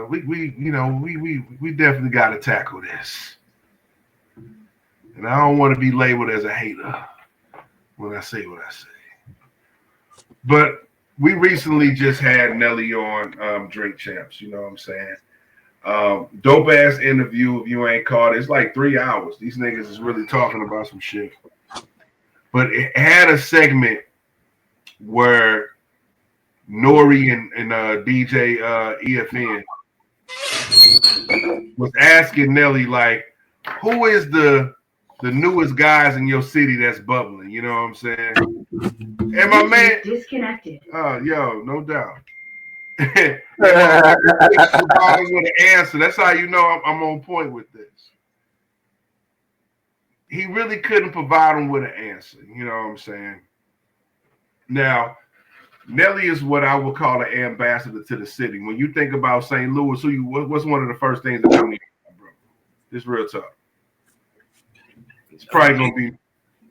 we definitely got to tackle this. And I don't want to be labeled as a hater when I say what I say. But we recently just had Nelly on Drink Champs. You know what I'm saying? Dope ass interview. If you ain't caught it, it's like 3 hours. These niggas is really talking about some shit. But it had a segment where Nore and DJ EFN was asking Nelly like, who is the newest guys in your city that's bubbling? You know what I'm saying? And my man disconnected. Oh, yo, no doubt. And my man with an answer. That's how you know I'm on point with this. He really couldn't provide him with an answer. You know what I'm saying? Now, Nelly is what I would call an ambassador to the city. When you think about St. Louis, what's one of the first things that come to you, bro? It's real tough. It's probably gonna be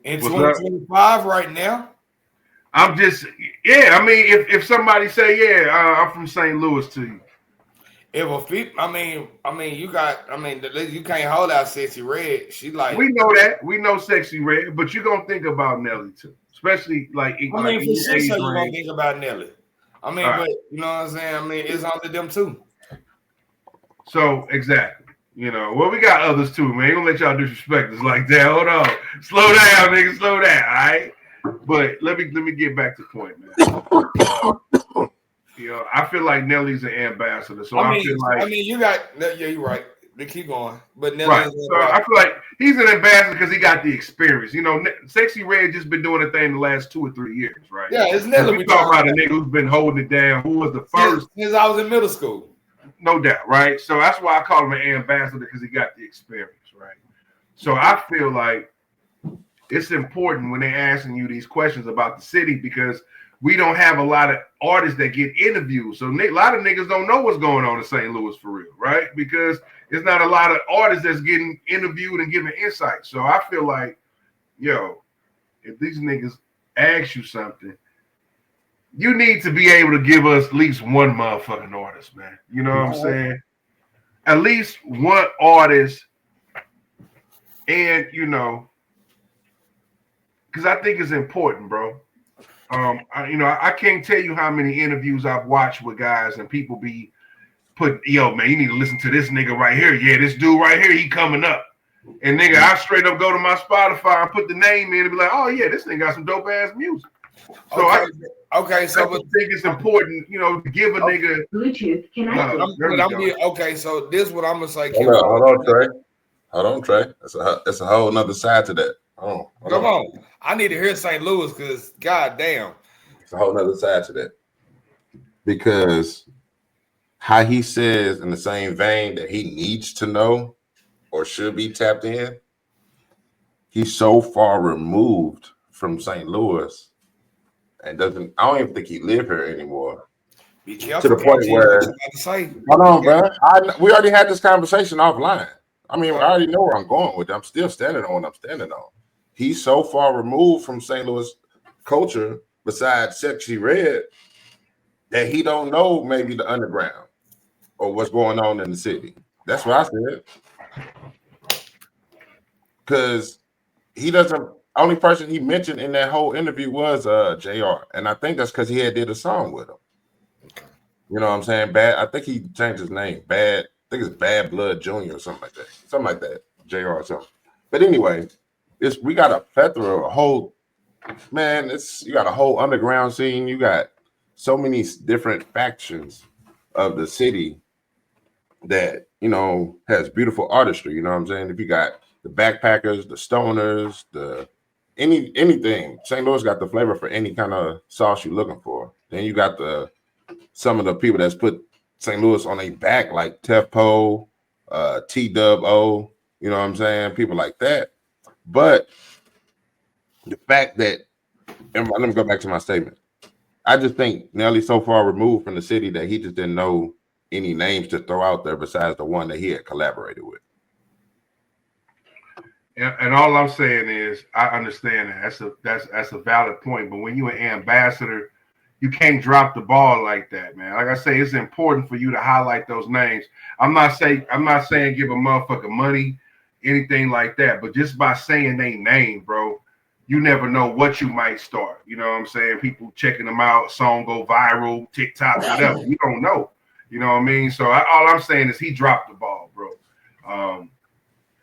in 2025 right now. I'm just I mean, if somebody say I'm from St. Louis to you. If a fit, I mean, you can't hold out Sexy Red. She like we know that we know Sexy Red, but you gonna think about Nelly too, especially like for sure you gonna think about Nelly. I mean, but you know what I'm saying. I mean, it's only them two. So exactly. You know, well, we got others too, man. Ain't gonna let y'all disrespect us like that. Hold on. Slow down, nigga. Slow down, all right? But let me get back to the point, man. You know, I feel like Nelly's an ambassador. So I feel like you got you're right. They keep going. But Nelly right. So I feel like he's an ambassador because he got the experience. You know, Sexy Red just been doing the thing the last 2 or 3 years, right? Yeah, it's Nelly. We talking about a nigga who's been holding it down, who was the first since I was in middle school. No doubt, right? So that's why I call him an ambassador because he got the experience, right? So I feel like it's important when they're asking you these questions about the city because we don't have a lot of artists that get interviewed. So a lot of niggas don't know what's going on in St. Louis for real, right? Because there's not a lot of artists that's getting interviewed and giving insight. So I feel like, if these niggas ask you something, you need to be able to give us at least one motherfucking artist, man. You know what I'm saying? At least one artist. And, because I think it's important, bro. I can't tell you how many interviews I've watched with guys and people be put, man, you need to listen to this nigga right here. Yeah, this dude right here, he coming up. And nigga, I straight up go to my Spotify and put the name in and be like, oh yeah, this nigga got some dope ass music. So I think it's important, to give a nigga Bluetooth. Can I? So this is what I'm gonna say. Hold on, Trey. That's a whole nother side to that. Come on. I need to hear St. Louis because goddamn, it's a whole nother side to that. Because how he says in the same vein that he needs to know or should be tapped in, he's so far removed from St. Louis and I don't even think he live here anymore. Be careful. To the point where, hold on, bro. We already had this conversation offline. I mean, I already know where I'm going with it. I'm still standing on what I'm standing on. He's so far removed from St. Louis culture, besides Sexy Red, that he don't know maybe the underground or what's going on in the city. That's what I said. Because he doesn't. Only person he mentioned in that whole interview was JR, and I think that's because he had did a song with him. You know what I'm saying? I think he changed his name. I think it's Bad Blood Jr. or something like that. Something like that. JR or something. But anyway, we got a plethora, you got a whole underground scene. You got so many different factions of the city that, has beautiful artistry. You know what I'm saying? If you got the backpackers, the stoners, anything. St. Louis got the flavor for any kind of sauce you're looking for. Then you got some of the people that's put St. Louis on their back, like Tefpo, T-Dub-O, you know what I'm saying? People like that. But the fact that, and let me go back to my statement. I just think Nelly's so far removed from the city that he just didn't know any names to throw out there besides the one that he had collaborated with. And all I'm saying is, I understand that that's a valid point. But when you're an ambassador, you can't drop the ball like that, man. Like I say, it's important for you to highlight those names. I'm not saying give a motherfucker money, anything like that, but just by saying their name, bro, you never know what you might start. You know what I'm saying? People checking them out, song go viral, TikTok, whatever. You don't know. You know what I mean? So all I'm saying is he dropped the ball, bro.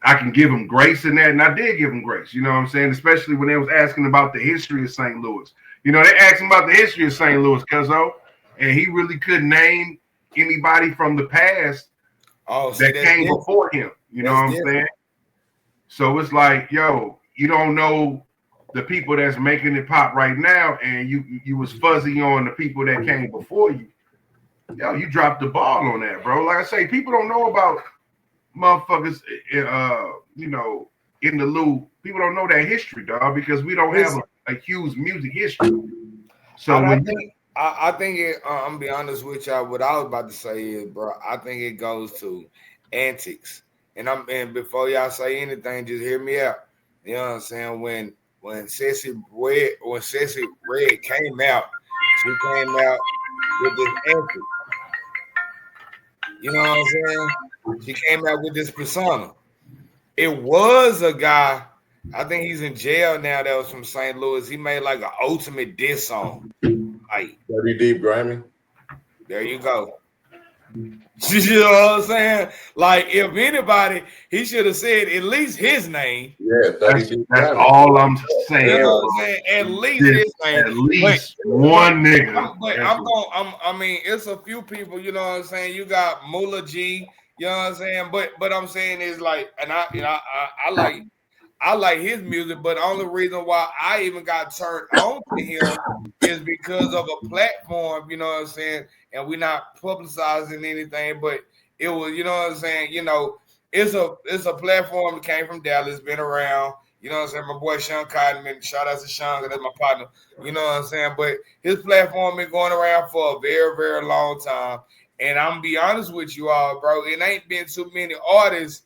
I can give him grace in that, and I did give him grace. You know what I'm saying? Especially when they was asking about the history of St. Louis. You know, they asked him about the history of St. Louis, cuzzo, and he really couldn't name anybody from the past that came before him. You know what I'm saying? So it's like, yo, you don't know the people that's making it pop right now, and you was fuzzy on the people that came before you. Yo, you dropped the ball on that, bro. Like I say, people don't know about motherfuckers, you know, in the loop. People don't know that history, dog, because we don't have a huge music history. So I think it. I'm gonna be honest with y'all. What I was about to say is, bro, I think it goes to antics. And before y'all say anything, just hear me out. You know what I'm saying? When Sissy Red came out, she came out with this antic. You know what I'm saying? She came out with this persona. It was a guy, I think he's in jail now, that was from St. Louis. He made like an ultimate diss song. Like 30 Deep Grammy. There you go. You know what I'm saying? Like, if anybody, he should have said at least his name. Yeah, that's all I'm saying. You know what I'm saying? At least his name. At least one nigga. I mean, it's a few people, you know what I'm saying? You got Moolah G, you know what I'm saying? But I'm saying is like, and I like his music, but the only reason why I even got turned on to him is because of a platform, you know what I'm saying? And we're not publicizing anything, but it was, you know what I'm saying? You know, it's a platform that came from Dallas, been around, you know what I'm saying? My boy Sean Cottonman, shout out to Sean, that's my partner, you know what I'm saying? But his platform been going around for a very, very long time. And I'm gonna be honest with you all, bro, it ain't been too many artists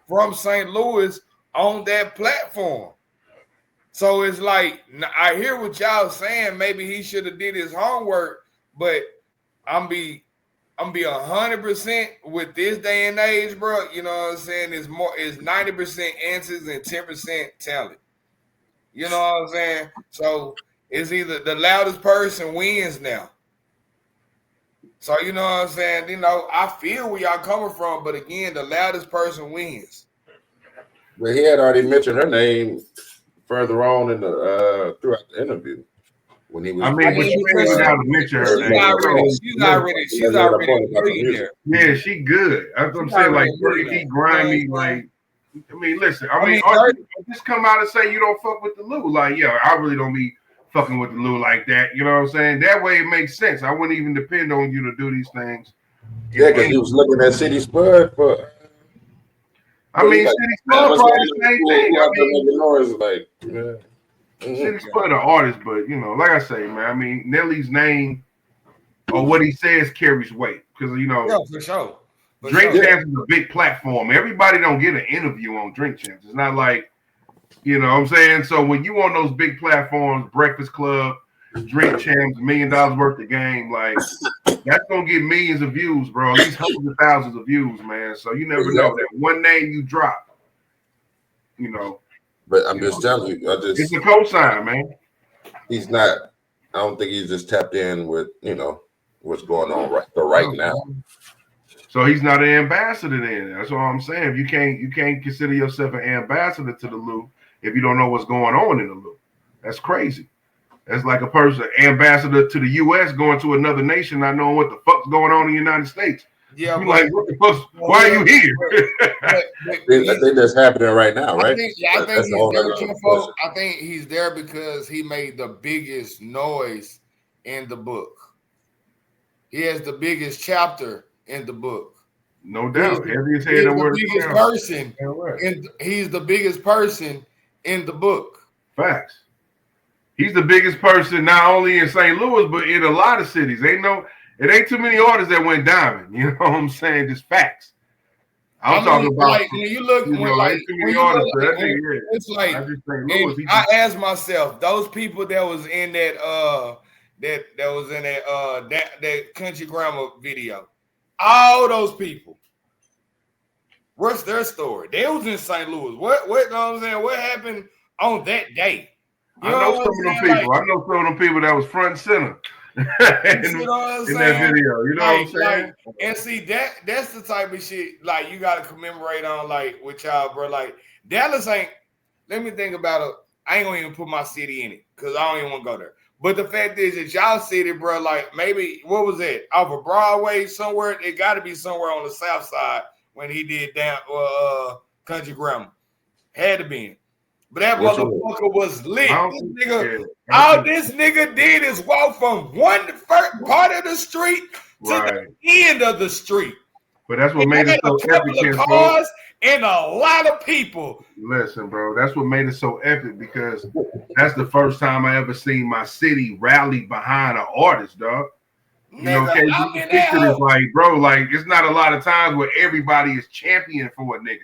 from St. Louis on that platform. So it's like, I hear what y'all saying. Maybe he should have did his homework, but I'm be 100% with this day and age, bro. You know what I'm saying? It's 90% answers and 10% talent. You know what I'm saying? So it's either the loudest person wins now. So you know what I'm saying? You know, I feel where y'all coming from, but again, the loudest person wins. But he had already mentioned her name further on in the throughout the interview when he was. I mean, but you ain't even got to mention her name. She's already millionaire. Yeah, she good. That's what I'm saying. Like, he grimy. Like, I mean, listen. I mean, just come out and say you don't fuck with the Lou. Like, yeah, I really don't be fucking with the Lou like that. You know what I'm saying? That way it makes sense. I wouldn't even depend on you to do these things. Yeah, because he was looking at City Spud for. I mean, City Spud probably the same thing. I mean, Nore is like, yeah. City Spud an artist, but you know, like I say, man. I mean, Nelly's name or what he says carries weight because you know, yeah, for sure. Drink Champs is a big platform. Everybody don't get an interview on Drink Champs. It's not like, you know what I'm saying? So when you on those big platforms, Breakfast Club, Drink Champs, $1 million worth of game, like that's gonna get millions of views, bro. At least hundreds of thousands of views, man. So you never know that one name you drop, you know. But I'm just telling you, it's a cosign, man. He's not. I don't think he's just tapped in with what's going on right now. So he's not an ambassador then. That's all I'm saying. You can't consider yourself an ambassador to the Lou if you don't know what's going on in the Lou. That's crazy. That's like a person ambassador to the U.S. going to another nation, not knowing what the fuck's going on in the United States. Yeah, you're like, what the fuck? Why are you here? I think that's happening right now, right? I think he's there because he made the biggest noise in the book. He has the biggest chapter in the book. No doubt. He's the biggest person in the book. Facts. He's the biggest person not only in St. Louis, but in a lot of cities. It ain't too many artists that went diamond. You know what I'm saying? Just facts. I'm talking about like when you look, it's like I asked myself, those people that was in that was in that Country Grammar video. All those people. What's their story? They was in St. Louis. What you know what I'm saying? What happened on that day? I know some of them people. Like, I know some of them people that was front and center in that video. You know what I'm saying? And see, that's the type of shit like you gotta commemorate on like with y'all, bro. Like Dallas ain't, let me think about it. I ain't gonna even put my city in it because I don't even want to go there. But the fact is that y'all city, bro, like maybe what was it? Off of Broadway somewhere? It gotta be somewhere on the south side when he did down Country Grammar. Had to be. But that motherfucker was lit. This nigga did is walk from one part of the street to the end of the street. But that's what made it so epic. Cars and a lot of people. Listen, bro, that's what made it so epic because that's the first time I ever seen my city rally behind an artist, dog. You know, you picture this, like, bro, like it's not a lot of times where everybody is champion for a nigga.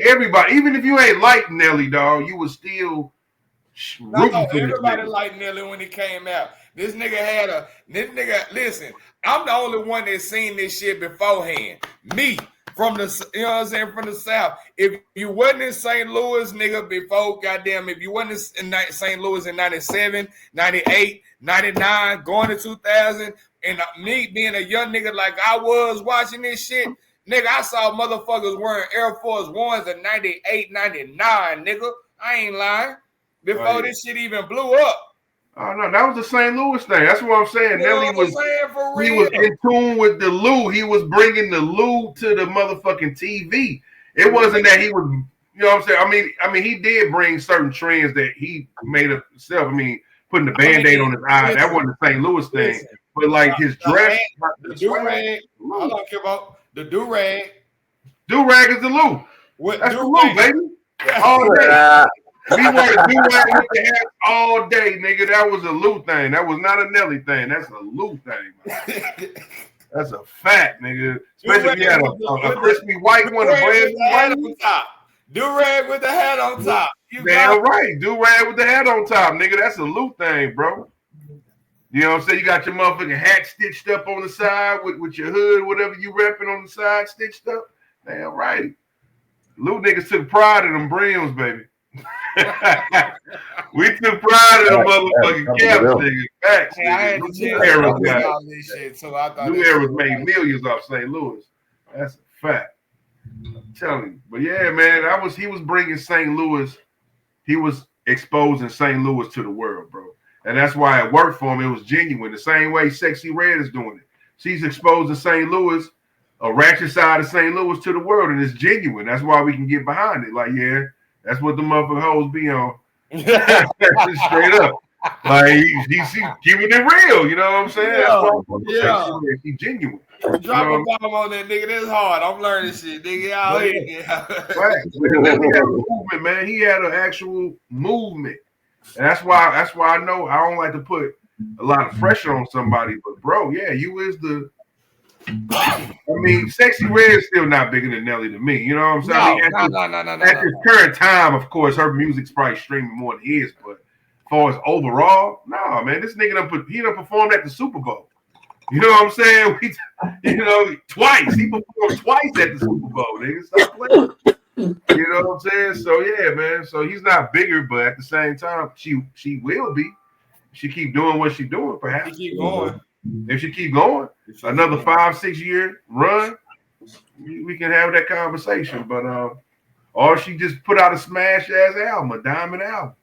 Everybody, even if you ain't like Nelly, dog, you was still rooting for everybody liked Nelly when he came out. This nigga listen, I'm the only one that seen this shit beforehand. Me, from the, you know what I'm saying, from the South. If you wasn't in St. Louis, nigga, before, goddamn, if you wasn't in St. Louis in 97, 98, 99, going to 2000, and me being a young nigga like I was watching this shit, nigga, I saw motherfuckers wearing Air Force Ones in 98, 99, nigga. I ain't lying. Before this shit even blew up. Oh, no, that was the St. Louis thing. That's what I'm saying. Nelly was in tune with the Lou. He was bringing the Lou to the motherfucking TV. It wasn't that he was, you know what I'm saying? I mean, he did bring certain trends that he made up himself. I mean, putting the Band-Aid on his eye, that wasn't the St. Louis thing. But like his dress, the do-rag, I don't care about the do-rag. Do-rag is the Lou. That's the Lou, baby. All day. We wore the do-rag with the hat all day, nigga. That was a Lou thing. That was not a Nelly thing. That's a Lou thing. That's a fact, nigga. Especially if you had a crispy white one, a brand new white on top. Do-rag with the hat on top. Damn right. Do-rag with the hat on top, nigga. That's a Lou thing, bro. You know what I'm saying? You got your motherfucking hat stitched up on the side with your hood, whatever you repping on the side, stitched up. Damn right. Lou niggas took pride in them brims, baby. We took pride in the motherfucking caps, nigga. Facts. Hey, I had to New Era's made millions off St. Louis. That's a fact. I'm telling you. But yeah, man, he was bringing St. Louis. He was exposing St. Louis to the world, bro. And that's why it worked for him. It was genuine. The same way Sexy Red is doing it. She's exposing St. Louis, a ratchet side of St. Louis to the world, and it's genuine. That's why we can get behind it. Like, yeah, that's what the motherfucking hoes be on. Straight up. Like, she's keeping it real. You know what I'm sayman? Yeah. She's genuine. Drop a bomb on that nigga. That's hard. I'm learning shit, nigga. Y'all right. He had a movement, man. He had an actual movement. And that's why I know I don't like to put a lot of pressure on somebody, but bro, yeah, you is the. I mean, Sexy Red is still not bigger than Nelly to me. You know what I'm saying? No. At this current time, of course, her music's probably streaming more than his, but as far as overall, no, man, this nigga done performed at the Super Bowl. You know what I'm saying? Twice. He performed twice at the Super Bowl, nigga. Stop playing. You know what I'm saying? So yeah, man. So he's not bigger, but at the same time, she will be. She keep doing what she's doing, perhaps. She keep going. If she keep going, another 5-6 year run, we can have that conversation. But or she just put out a smash ass album, a diamond album.